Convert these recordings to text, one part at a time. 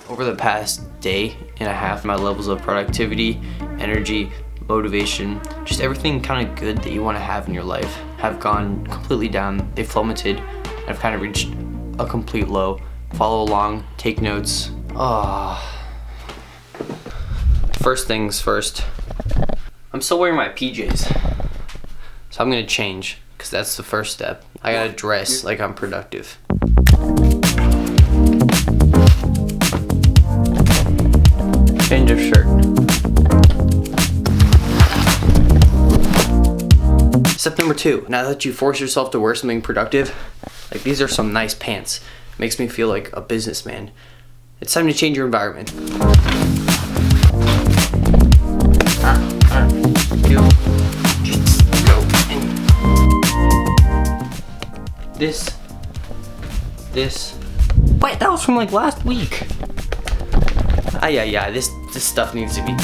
Over the past day and a half, my levels of productivity, energy, motivation, just everything kind of good that you want to have in your life have gone completely down. They've plummeted. I've kind of reached a complete low. Follow along, take notes. First things first, I'm still wearing my PJs, so I'm gonna change, because that's the first step. I gotta dress like I'm productive. Change of shirt. Step number 2, now that you force yourself to wear something productive, like these are some nice pants. It makes me feel like a businessman. It's time to change your environment. This. Wait, that was from like last week. Yeah, this stuff needs to be.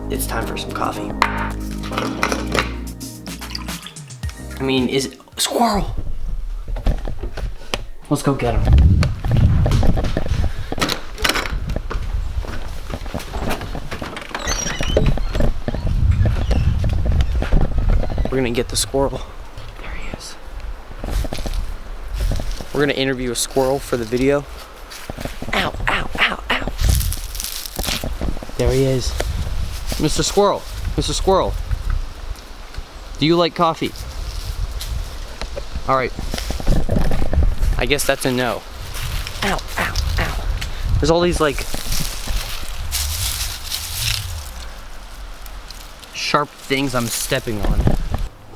It's time for some coffee. I mean, is it a squirrel? Let's go get him. We're gonna get the squirrel. There he is. We're gonna interview a squirrel for the video. Ow, ow, ow, ow. There he is. Mr. Squirrel, Mr. Squirrel, do you like coffee? All right, I guess that's a no. Ow, ow, ow. There's all these like sharp things I'm stepping on.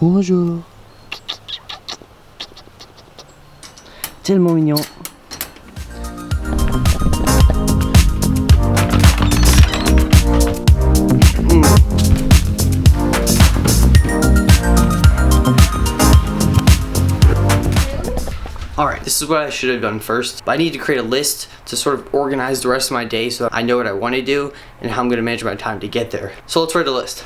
Bonjour. Tellement mignon. Alright, this is what I should have done first. I need to create a list to sort of organize the rest of my day so that I know what I want to do and how I'm going to manage my time to get there. So let's write a list.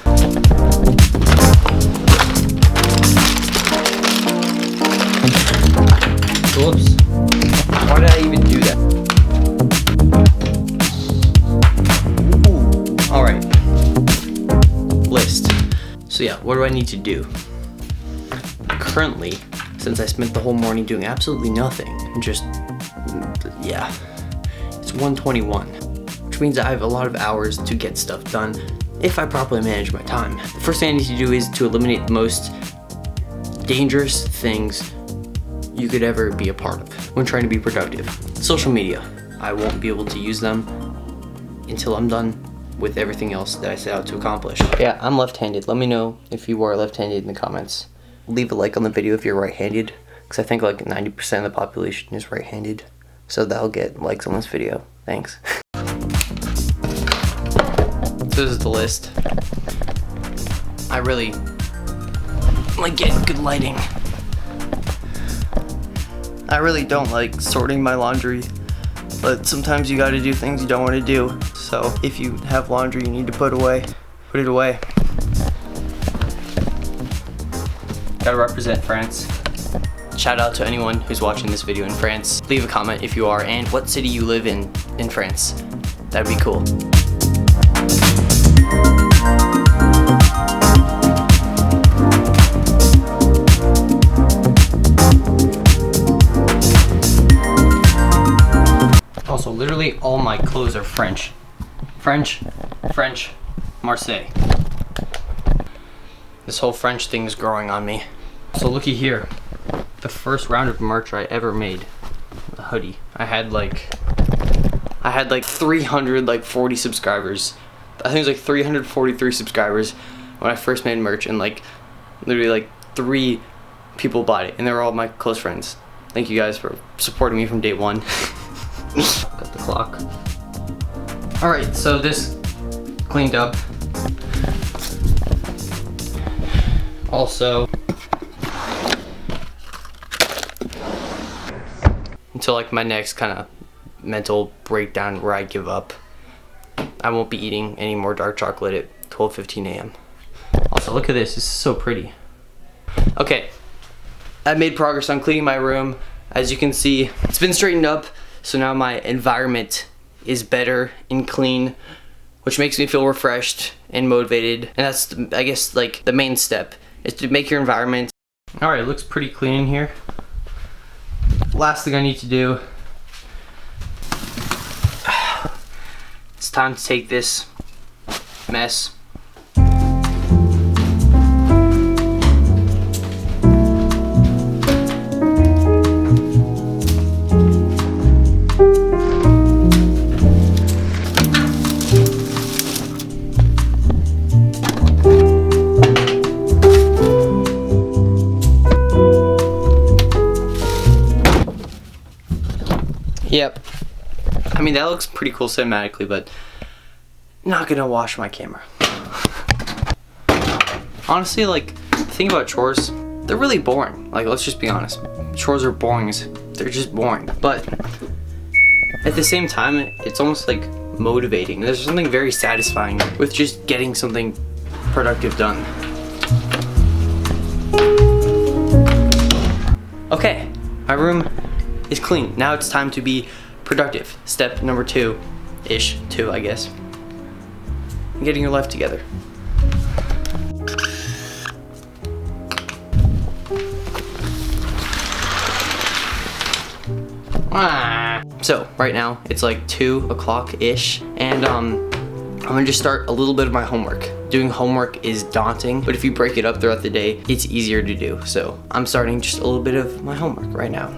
Whoops. Why did I even do that? Alright. List. So yeah, what do I need to do? Currently, since I spent the whole morning doing absolutely nothing, and just, yeah, it's 1:21, which means I have a lot of hours to get stuff done if I properly manage my time. The first thing I need to do is to eliminate the most dangerous things you could ever be a part of when trying to be productive. Social media. I won't be able to use them until I'm done with everything else that I set out to accomplish. Yeah, I'm left-handed. Let me know if you are left-handed in the comments. Leave a like on the video if you're right-handed, because I think like 90% of the population is right-handed, so that'll get likes on this video. Thanks. So this is the list. I really like getting good lighting. I really don't like sorting my laundry, but sometimes you gotta do things you don't want to do. So if you have laundry you need to put away, put it away. Gotta represent France. Shout out to anyone who's watching this video in France. Leave a comment if you are and what city you live in France. That'd be cool. Also, literally all my clothes are French. French, Marseille. This whole French thing is growing on me. So looky here. The first round of merch I ever made. A hoodie. I had like 340 subscribers. I think it was like 343 subscribers when I first made merch, and like literally like 3 people bought it, and they were all my close friends. Thank you guys for supporting me from day one. Got the clock. Alright, so this cleaned up. Also, until like my next kind of mental breakdown where I give up, I won't be eating any more dark chocolate at 12:15 a.m. Also, look at this. This is so pretty. Okay, I made progress on cleaning my room. As you can see, it's been straightened up, so now my environment is better and clean, which makes me feel refreshed and motivated. And that's, I guess, like the main step is to make your environment. All right, it looks pretty clean in here. Last thing I need to do, it's time to take this mess . Yep. I mean, that looks pretty cool cinematically, but not gonna wash my camera. Honestly, like, the thing about chores, they're really boring. Like, let's just be honest. Chores are boring. They're just boring. But at the same time, it's almost like motivating. There's something very satisfying with just getting something productive done. Okay, my room is clean. Now it's time to be productive. Step number 2-ish, 2 I guess. Getting your life together. So right now it's like 2 o'clock-ish, and I'm gonna just start a little bit of my homework. Doing homework is daunting, but if you break it up throughout the day, it's easier to do. So I'm starting just a little bit of my homework right now.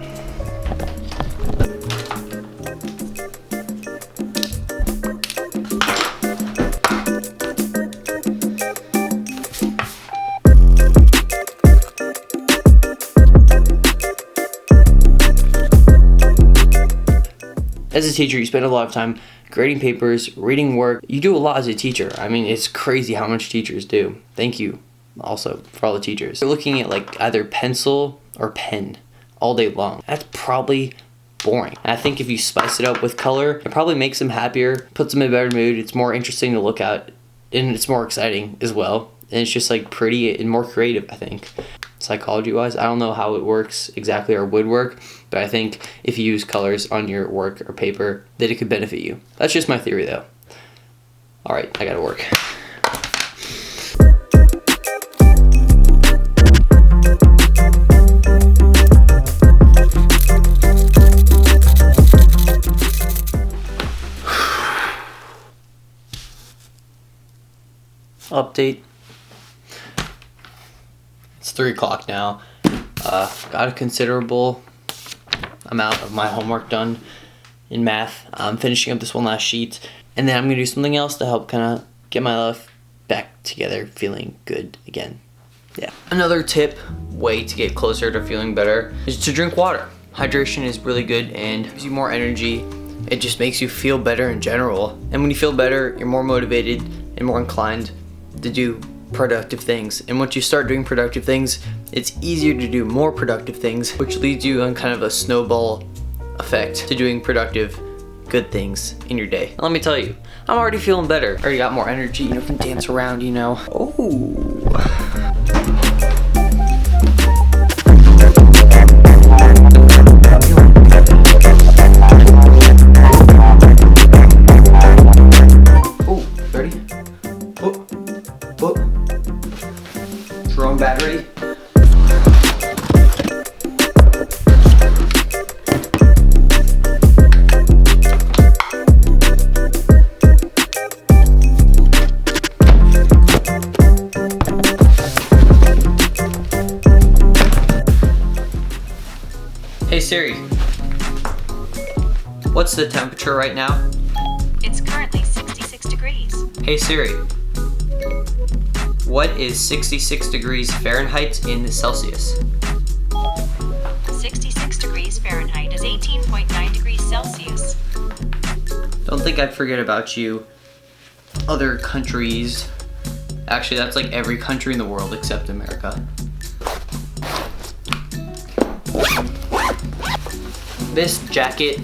As a teacher, you spend a lot of time grading papers, reading work. You do a lot as a teacher. I mean, it's crazy how much teachers do. Thank you also for all the teachers. You're looking at like either pencil or pen all day long. That's probably boring. And I think if you spice it up with color, it probably makes them happier, puts them in a better mood. It's more interesting to look at, and it's more exciting as well. And it's just like pretty and more creative, I think. Psychology wise, I don't know how it works exactly or would work, but I think if you use colors on your work or paper, that it could benefit you. That's just my theory though. All right, I gotta work. Update. It's 3 o'clock now. Got a considerable amount of my homework done in math. I'm finishing up this one last sheet, and then I'm gonna do something else to help kind of get my life back together, feeling good again. Yeah. Another tip, way to get closer to feeling better, is to drink water. Hydration is really good and gives you more energy. It just makes you feel better in general. And when you feel better, you're more motivated and more inclined to do productive things. And once you start doing productive things, it's easier to do more productive things, which leads you on kind of a snowball effect to doing productive, good things in your day. And let me tell you, I'm already feeling better. I already got more energy, you know, can dance around, you know. Drone battery. Hey Siri, what's the temperature right now? It's currently 66 degrees. Hey Siri, what is 66 degrees Fahrenheit in Celsius? 66 degrees Fahrenheit is 18.9 degrees Celsius. Don't think I'd forget about you. Other countries. Actually, that's like every country in the world except America. This jacket,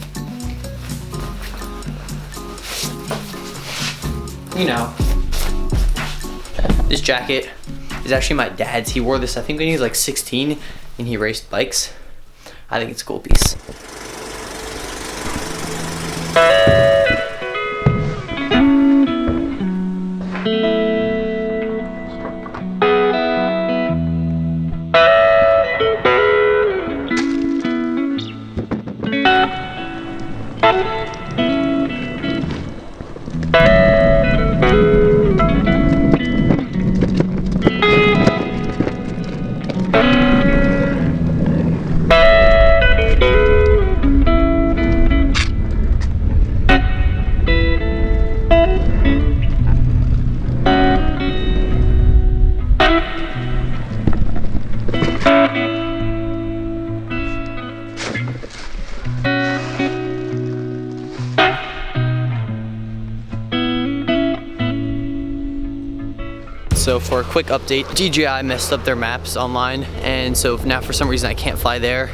you know, this jacket is actually my dad's. He wore this, I think, when he was like 16 and he raced bikes. I think it's a cool piece. So for a quick update, DJI messed up their maps online, and so now for some reason I can't fly there.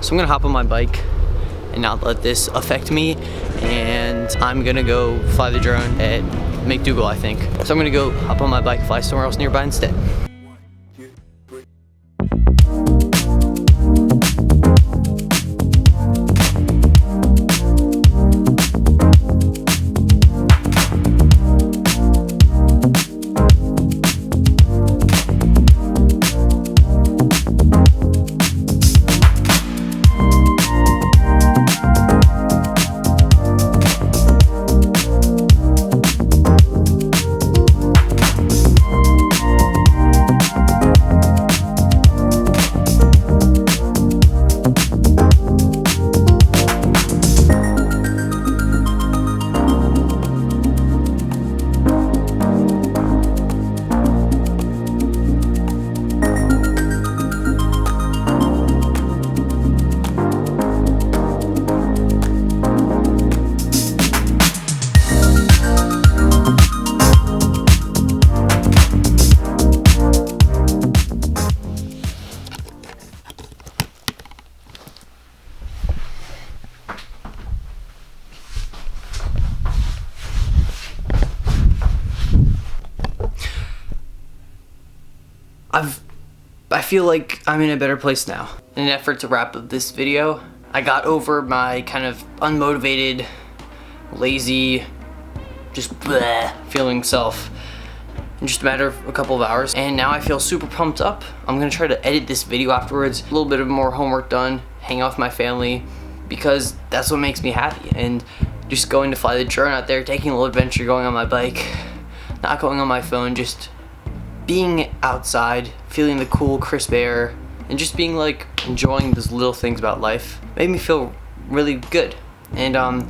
So I'm gonna hop on my bike and not let this affect me, and I'm gonna go fly the drone at McDougal, I think. So I'm gonna go hop on my bike, fly somewhere else nearby instead. I feel like I'm in a better place now. In an effort to wrap up this video, I got over my kind of unmotivated, lazy, just bleh feeling self in just a matter of a couple of hours, and now I feel super pumped up. I'm gonna try to edit this video afterwards, a little bit of more homework done, hang out with my family, because that's what makes me happy. And just going to fly the drone out there, taking a little adventure, going on my bike, not going on my phone, just being outside, feeling the cool, crisp air, and just being like enjoying those little things about life made me feel really good. And I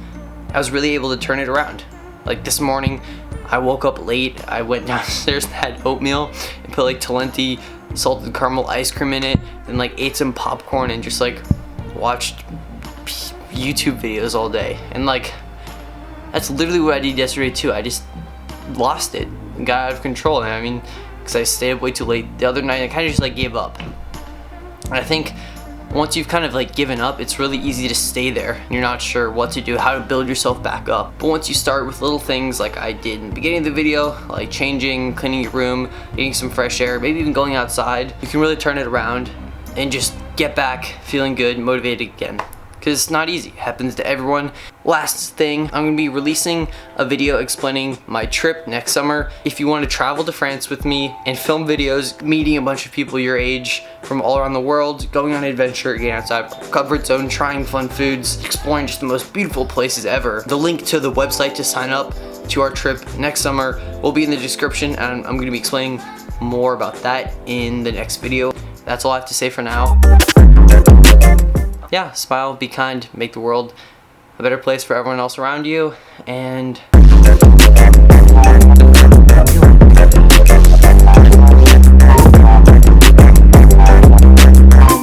was really able to turn it around. Like this morning, I woke up late, I went downstairs and had oatmeal and put like Talenti salted caramel ice cream in it, and like ate some popcorn and just like watched YouTube videos all day. And like, that's literally what I did yesterday too. I just lost it and got out of control. And I mean, because I stayed up way too late the other night, I kind of just like gave up. And I think once you've kind of like given up, it's really easy to stay there and you're not sure what to do, how to build yourself back up. But once you start with little things like I did in the beginning of the video, like changing, cleaning your room, getting some fresh air, maybe even going outside, you can really turn it around and just get back feeling good, motivated again. Because it's not easy, it happens to everyone. Last thing, I'm going to be releasing a video explaining my trip next summer. If you want to travel to France with me and film videos, meeting a bunch of people your age from all around the world, going on an adventure, getting outside comfort zone, trying fun foods, exploring just the most beautiful places ever. The link to the website to sign up to our trip next summer will be in the description, and I'm going to be explaining more about that in the next video. That's all I have to say for now. Yeah, smile, be kind, make the world a better place for everyone else around you, and